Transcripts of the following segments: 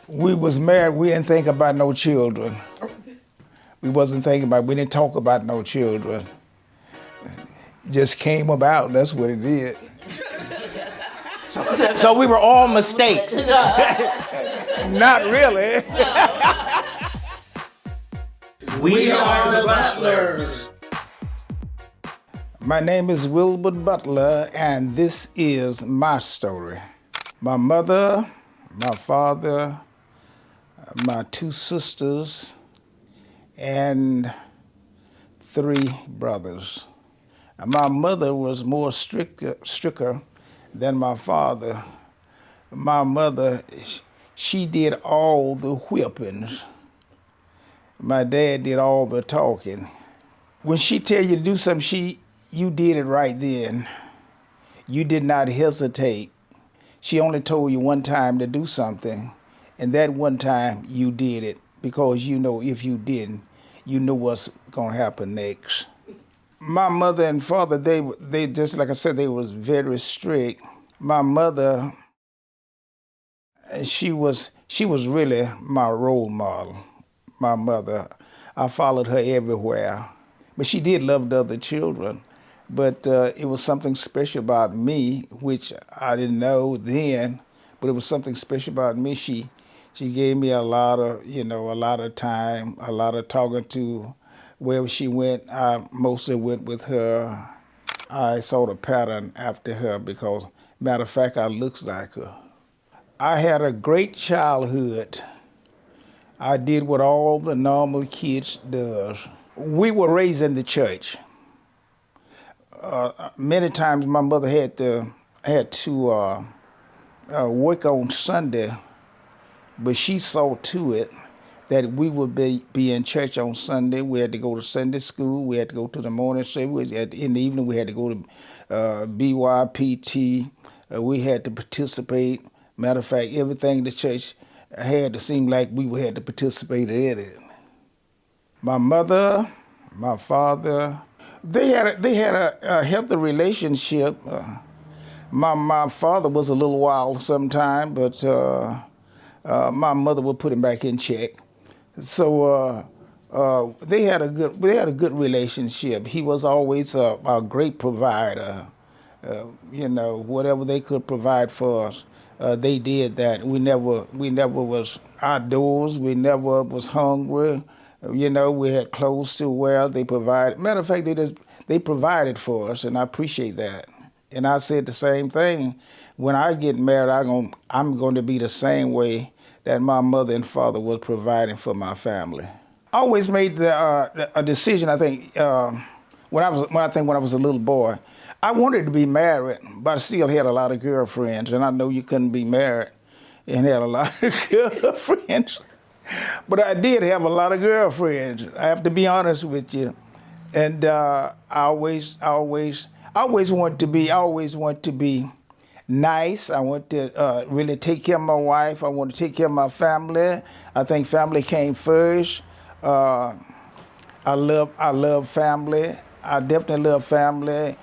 We was married, we didn't think about no children. We didn't talk about no children. Just came about, that's what it did. So we were all mistakes. Not really. We are the Butlers. My name is Bishop Butler, and this is my story. My mother, my father, my two sisters, and 3 brothers. My mother was more stricter than my father. My mother, she did all the whippings. My dad did all the talking. When she tell you to do something, you did it right then. You did not hesitate. She only told you one time to do something, and that one time you did it, because you know if you didn't, you know what's gonna happen next. My mother and father, they just like I said, they was very strict. My mother, she was really my role model. My mother, I followed her everywhere, but she did love the other children. But it was something special about me, which I didn't know then, but it was something special about me. She gave me a lot of time, a lot of talking to. Wherever she went, I mostly went with her. I saw the pattern after her because, matter of fact, I looked like her. I had a great childhood. I did what all the normal kids does. We were raised in the church. Many times my mother had to work on Sunday, but she saw to it that we would be in church on Sunday. We had to go to Sunday school. We had to go to the morning service. In the evening, we had to go to BYPT. We had to participate. Matter of fact, everything the church had to seem like we had to participate in it. My mother, my father, they had a healthy relationship. My father was a little wild sometime, but my mother would put him back in check. So they had a good relationship. He was always a great provider. Whatever they could provide for us, they did that. We never was outdoors. We never was hungry. We had clothes to wear. They provided. Matter of fact, they provided for us, and I appreciate that. And I said the same thing. When I get married, I'm going to be the same way that my mother and father was providing for my family. I always made a decision. I think when I was a little boy, I wanted to be married, but I still had a lot of girlfriends, and I know you couldn't be married and had a lot of girlfriends. But I did have a lot of girlfriends. I have to be honest with you, and I always want to be nice. I want to really take care of my wife. I want to take care of my family. I think family came first. I love family. I definitely love family.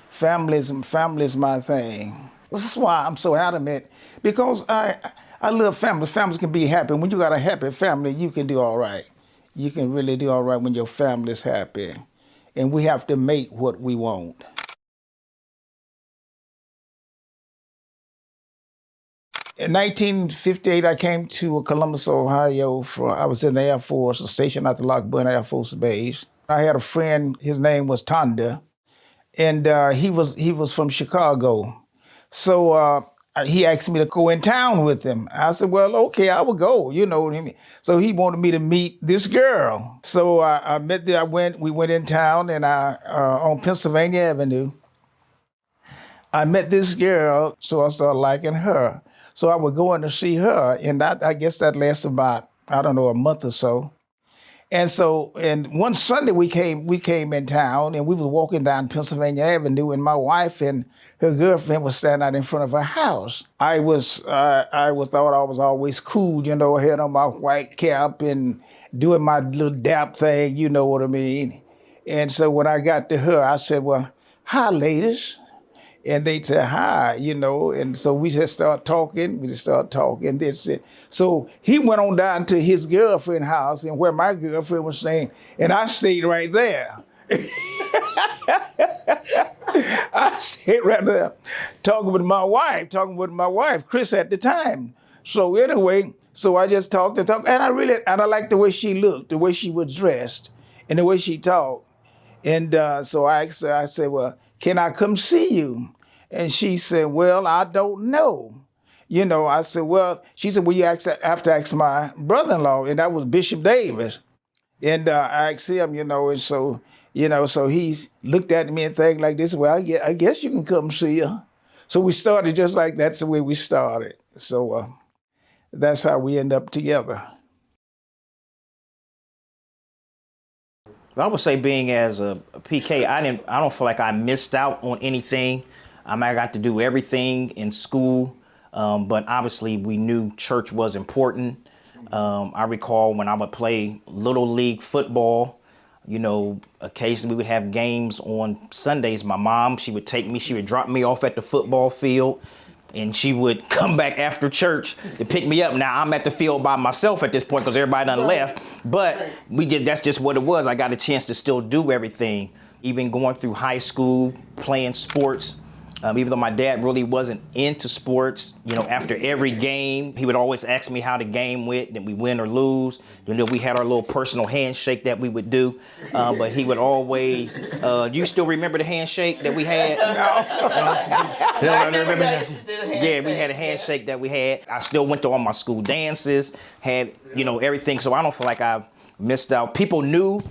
Family is my thing. This is why I'm so adamant, because I love families. Families can be happy. When you got a happy family, you can do all right. You can really do all right when your family's happy. And we have to make what we want. In 1958, I came to Columbus, Ohio. I was in the Air Force, stationed at the Lockburn Air Force Base. I had a friend. His name was Tonda, and he was from Chicago. So he asked me to go in town with him. I said, well, okay, I will go. You know what I mean? So he wanted me to meet this girl. So we went in town, and on Pennsylvania Avenue. I met this girl, so I started liking her. So I would go in to see her, and I guess that lasted about, a month or so. And one Sunday we came in town, and we was walking down Pennsylvania Avenue, and my wife and her girlfriend was standing out in front of her house. I thought I was always cool, I had on my white cap and doing my little dap thing, you know what I mean. And so when I got to her, I said, well, hi, ladies. and they say hi, and so we just start talking. That's it. So he went on down to his girlfriend's house, and where my girlfriend was staying, and I stayed right there. I stayed right there, talking with my wife, Chris at the time. So anyway, so I just talked, and I liked the way she looked, the way she was dressed, and the way she talked. And so I said, well, can I come see you? And she said, well, I don't know. I said, well, she said, well, have to ask my brother-in-law, and that was Bishop Davis. And I asked him, and so, so he's looked at me and things like this. Well, I guess you can come see her. So we started just like that's the way we started. So that's how we end up together. I would say being as a PK, I don't feel like I missed out on anything. I got to do everything in school, but obviously we knew church was important. I recall when I would play Little League football, occasionally we would have games on Sundays. My mom, she would drop me off at the football field, and she would come back after church to pick me up. Now I'm at the field by myself at this point because everybody done left, but that's just what it was. I got a chance to still do everything, even going through high school, playing sports. Even though my dad really wasn't into sports, after every game, he would always ask me how the game went, did we win or lose. We had our little personal handshake that we would do, but he would always, you still remember the handshake that we had? Yeah, we had a handshake that we had. I still went to all my school dances, had, everything, so I don't feel like I missed out. People knew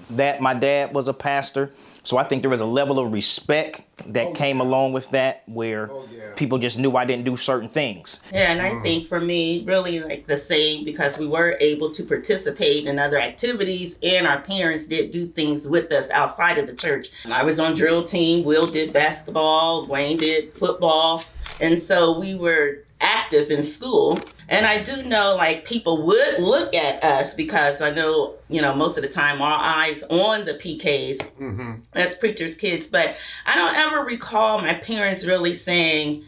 that my dad was a pastor, so I think there was a level of respect that came along with that, where people just knew I didn't do certain things. Yeah, and I think for me, really like the same, because we were able to participate in other activities, and our parents did do things with us outside of the church. I was on drill team, Will did basketball, Wayne did football, and so we were active in school. And I do know like people would look at us, because I know, most of the time our eyes on the PKs as preachers' kids, but I don't ever recall my parents really saying,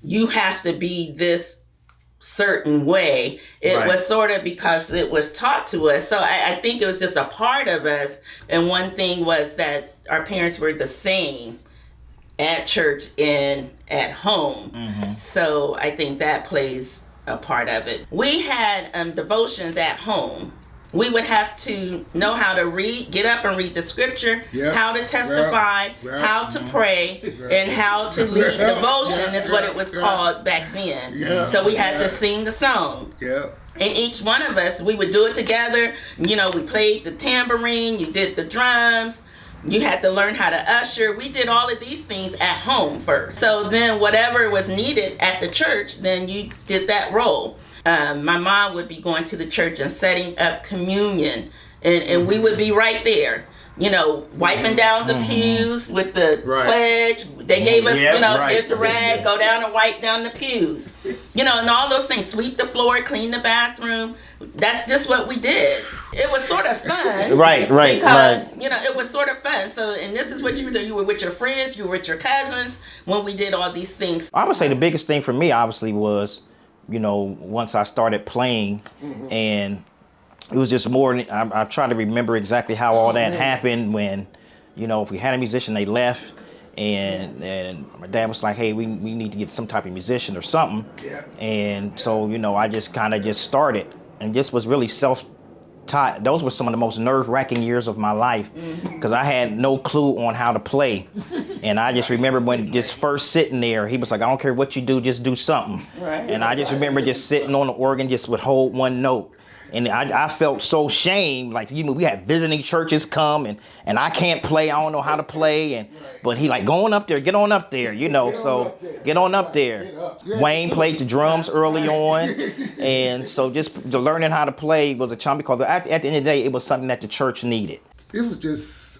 you have to be this certain way. It was sort of because it was taught to us. So I think it was just a part of us. And one thing was that our parents were the same at church and at home. So I think that plays a part of it. We had devotions at home. We would have to know how to read, get up and read the scripture, how to testify, how to pray, and how to lead devotion is what it was called back then. So we had to sing the song. And each one of us, we would do it together. We played the tambourine, you did the drums, you had to learn how to usher. We did all of these things at home first. So then whatever was needed at the church, then you did that role. My mom would be going to the church and setting up communion, and we would be right there, wiping down the pews with the pledge. They gave us, here's the rag, go down and wipe down the pews, and all those things, sweep the floor, clean the bathroom. That's just what we did. It was sort of fun. Because, it was sort of fun. So, and this is what you were doing. You were with your friends, you were with your cousins when we did all these things. I would say the biggest thing for me, obviously, was, once I started playing, and it was just more, I try to remember exactly how all that happened when, if we had a musician, they left, and my dad was like, hey, we need to get some type of musician or something. And so, I just kind of just started, and just was really self-taught. Those were some of the most nerve-wracking years of my life, because I had no clue on how to play. And I just remember when just first sitting there, he was like, I don't care what you do, just do something. And I just remember just sitting on the organ, just would hold one note. And I felt so shamed, like, we had visiting churches come, and I can't play, I don't know how to play, but he like, going up there, get on up there, so get on up there. Wayne played the drums early on, and so just the learning how to play was a challenge, because at the end of the day, it was something that the church needed. It was just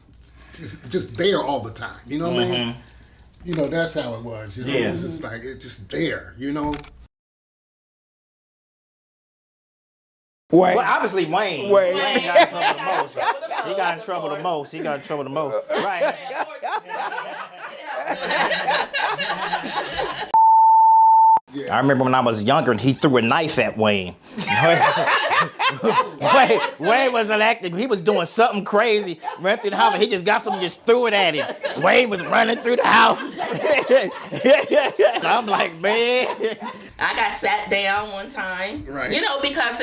there all the time, what I mean? That's how it was, It was just like, it's just there, Wayne. Well, obviously Wayne got in trouble the most. He got in trouble the most. Right. I remember when I was younger and he threw a knife at Wayne. Wayne wasn't acting. He was doing something crazy. Ran through the house and he just got something and just threw it at him. Wayne was running through the house. I'm like, man. I got sat down one time. Right. You know, because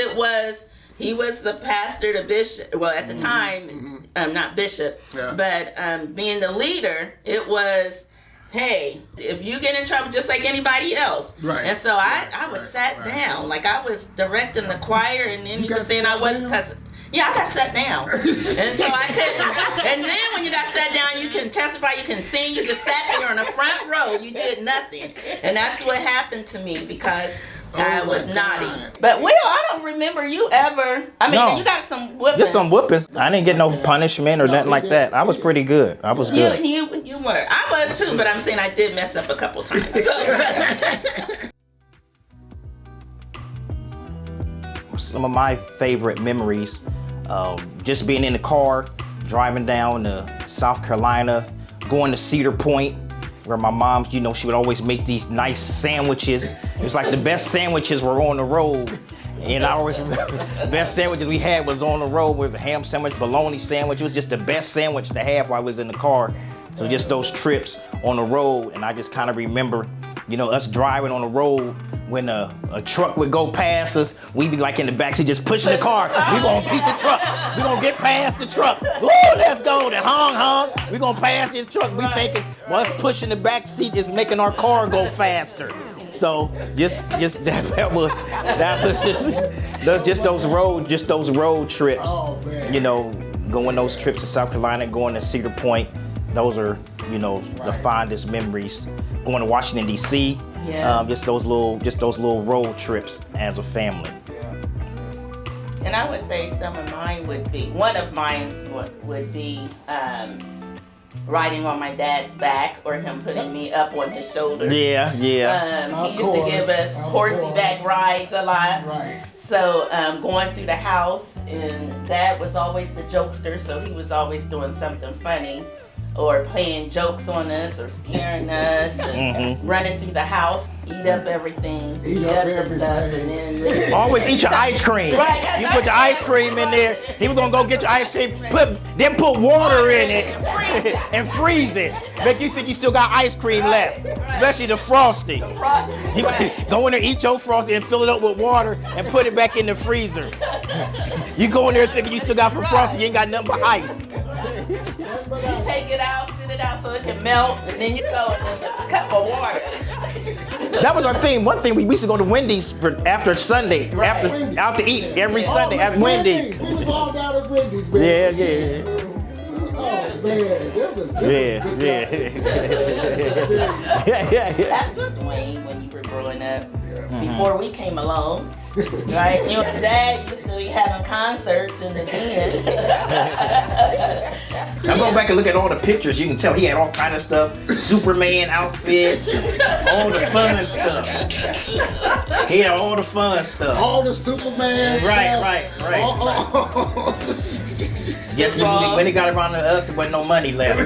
he was the pastor, the bishop, well, at the time, not bishop, but being the leader, it was, hey, if you get in trouble just like anybody else. Right. And so I was sat down. Like I was directing the choir and then he was saying I wasn't because I got sat down. And so I couldn't. And then when you got sat down, you can testify, you can sing, you just sat there in the front row, you did nothing. And that's what happened to me because I was naughty. But Will, I don't remember you ever. I mean, you got some whoopings. Just some whoopings. I didn't get no punishment or nothing like that. I was pretty good. I was good. You were. I was too, but I'm saying I did mess up a couple times. So. Some of my favorite memories, just being in the car, driving down to South Carolina, going to Cedar Point, where my mom, she would always make these nice sandwiches. It was like the best sandwiches were on the road. And I always remember the best sandwiches we had was on the road with a ham sandwich, bologna sandwich. It was just the best sandwich to have while I was in the car. So just those trips on the road. And I just kind of remember, us driving on the road when a truck would go past us, we'd be like in the backseat just pushing the car. We gonna beat the truck. We gonna get past the truck. Woo, let's go. Then honk. We gonna pass this truck. We thinking, well, us pushing the back seat is making our car go faster. So just that was just those road trips. Oh, man. Going those trips to South Carolina, going to Cedar Point. Those are, the fondest memories. Going to Washington D.C. Yeah. Just those little road trips as a family. And I would say one of mine would be riding on my dad's back or him putting me up on his shoulder. Yeah. He used to give us horsey back rides a lot. Right. So going through the house, and Dad was always the jokester, so he was always doing something funny or playing jokes on us or scaring us and running through the house, eat up everything. Eat up everything. Stuff, and then Always eat your ice cream. Right. You put the ice cream in there. He was gonna go get your ice cream, then put water in it and freeze it. Make you think you still got ice cream left, especially the Frosty. He go in there, eat your Frosty and fill it up with water and put it back in the freezer. You go in there thinking you still got some Frosty, you ain't got nothing but ice. You take it out, sit it out so it can melt, and then you go and just a cup of water. That was our thing. One thing we used to go to Wendy's after Sunday, out to eat every Sunday at Wendy's. We was all down at Wendy's, man. Yeah. Oh man, that was Yeah. That's just Wayne when you were growing up. Before we came along, right? Dad used to be having concerts in the den. Now go back and look at all the pictures. You can tell he had all kind of stuff, Superman outfits, all the fun stuff. He had all the fun stuff. all the Superman stuff. Right. Yes, when it got around to us, there wasn't no money left.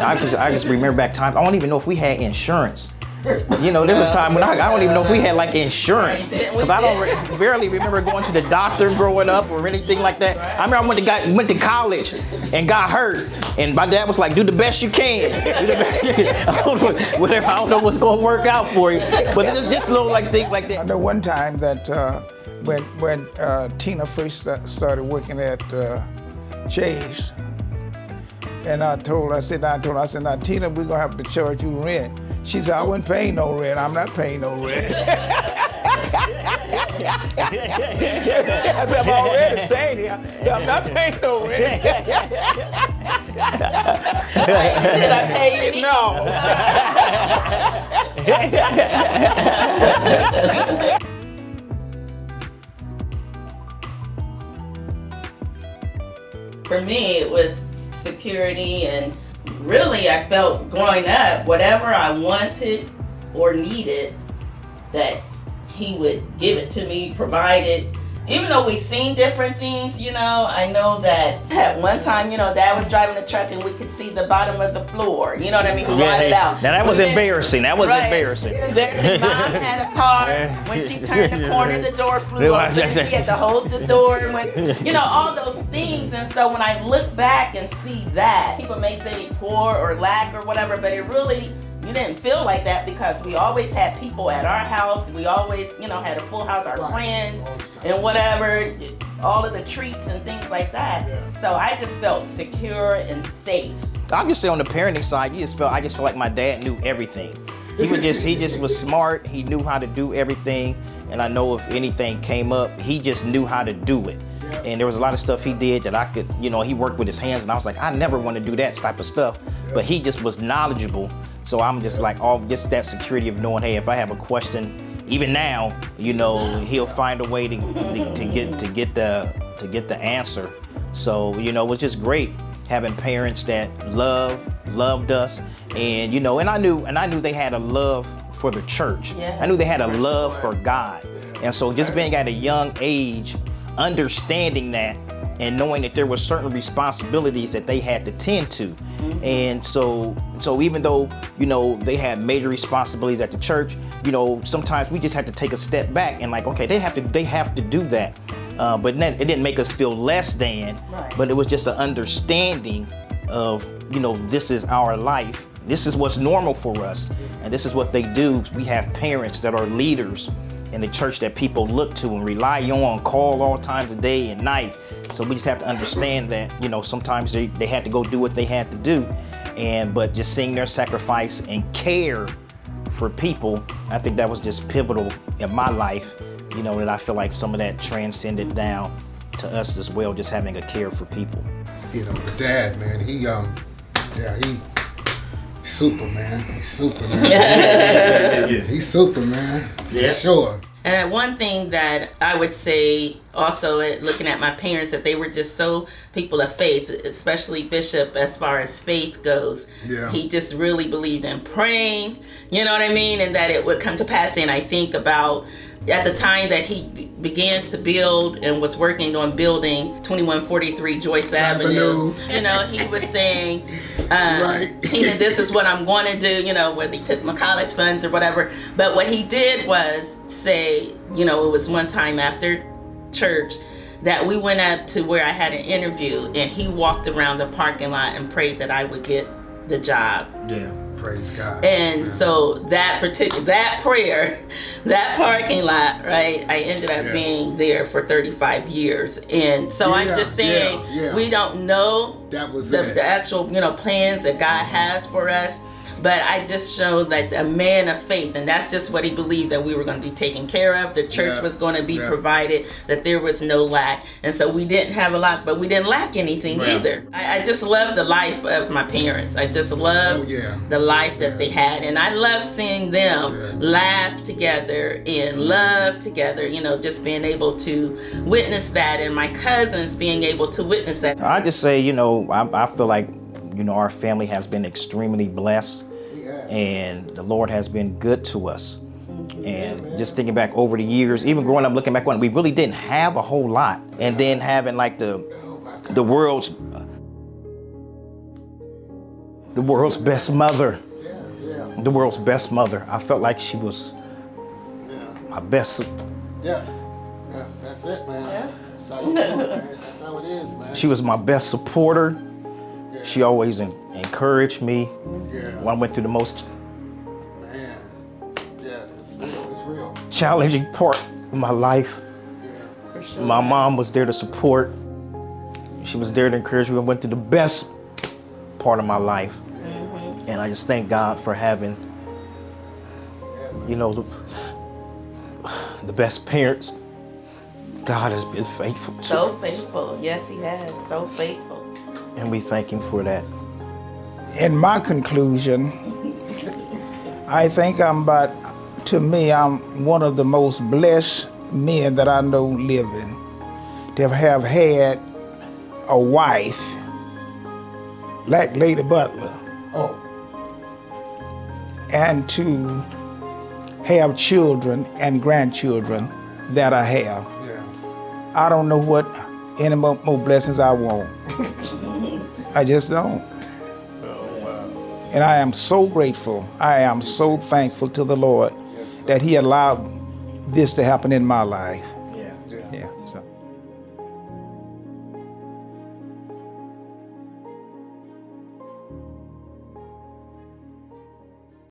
I just remember back time. I don't even know if we had insurance. There was time when I don't even know if we had like insurance, because I don't barely remember going to the doctor growing up or anything like that. I remember I went to college and got hurt, and my dad was like, "Do the best you can." I don't know what's going to work out for you, but it's just little like things like I that. know one time that when Tina first started working at Chase, and I said, now Tina, we're gonna have to charge you rent. She said, I wouldn't pay no rent. I'm not paying no rent. I said, I'm already staying here. I'm not paying no rent. Did I pay you? No. For me, it was security, and really I felt growing up, whatever I wanted or needed, that he would give it to me, provide it. even though we seen different things, I know that at one time, Dad was driving the truck and we could see the bottom of the floor. You know what I mean? We ride it out. Now that was embarrassing. That was embarrassing. Mom had a car. When she turned the corner, the door flew open. She had to hold the door. And all those things. And so when I look back and see that, people may say poor or lack or whatever, but it really, you didn't feel like that because we always had people at our house. We always, had a full house, our friends and whatever, all of the treats and things like that. Yeah. So I just felt secure and safe. I'll just say on the parenting side, I just felt like my dad knew everything. He just was smart. He knew how to do everything. And I know if anything came up, he just knew how to do it. Yeah. And there was a lot of stuff he did that I could, he worked with his hands and I was like, I never want to do that type of stuff. Yeah. But he just was knowledgeable. So I'm just like, just that security of knowing, hey, if I have a question, even now, he'll find a way to get the answer. So, it was just great having parents that loved us, and and I knew they had a love for the church. Yeah. I knew they had a love for God, and so just being at a young age, understanding that and knowing that there were certain responsibilities that they had to tend to. Mm-hmm. And so even though, they had major responsibilities at the church, sometimes we just had to take a step back and like, okay, they have to do that. But then it didn't make us feel less than, right. But it was just an understanding of, this is our life. This is what's normal for us. And this is what they do. We have parents that are leaders in the church that people look to and rely on, call all times of day and night. So we just have to understand that, sometimes they had to go do what they had to do. But just seeing their sacrifice and care for people, I think that was just pivotal in my life, that I feel like some of that transcended down to us as well, just having a care for people. The dad, man, he's super, man. He's super, man. He's super, man. Yeah. For sure. And one thing that I would say also looking at my parents, that they were just so people of faith, especially Bishop as far as faith goes. Yeah. He just really believed in praying, you know what I mean? And that it would come to pass. And I think about at the time that he began to build and was working on building 2143 Joyce Avenue. He was saying, right. Tina, this is what I'm going to do, whether he took my college funds or whatever. But what he did was say, it was one time after church that we went up to where I had an interview and he walked around the parking lot and prayed that I would get the job. Yeah. Praise God. And so that prayer, that parking lot, right, I ended up being there for 35 years. And so I'm just saying, we don't know the actual, plans that God has for us. But I just showed like a man of faith, and that's just what he believed, that we were going to be taken care of. The church was going to be provided, that there was no lack. And so we didn't have a lot, but we didn't lack anything either. I just love the life of my parents. I just love the life that they had. And I love seeing them laugh together and love together, just being able to witness that, and my cousins being able to witness that. I just say, I feel like, our family has been extremely blessed. And the Lord has been good to us. And just thinking back over the years, even growing up, looking back on it, we really didn't have a whole lot. And then having like the world's best mother. The world's best mother. I felt like she was my best. Yeah, that's it, man. That's how you do it, man. That's how it is, man. She was my best supporter. She always encouraged me when I went through the most it's real. Challenging part of my life. For sure. My mom was there to support. She was there to encourage me. I went through the best part of my life. Mm-hmm. And I just thank God for having, the best parents. God has been faithful to us. So faithful. Yes, he has. So faithful. And we thank him for that. In my conclusion, I think I'm one of the most blessed men that I know living, to have had a wife like Lady Butler. Oh. And to have children and grandchildren that I have. Yeah. I don't know what any more blessings I want. I just don't. And I am so grateful. I am so thankful to the Lord that He allowed this to happen in my life.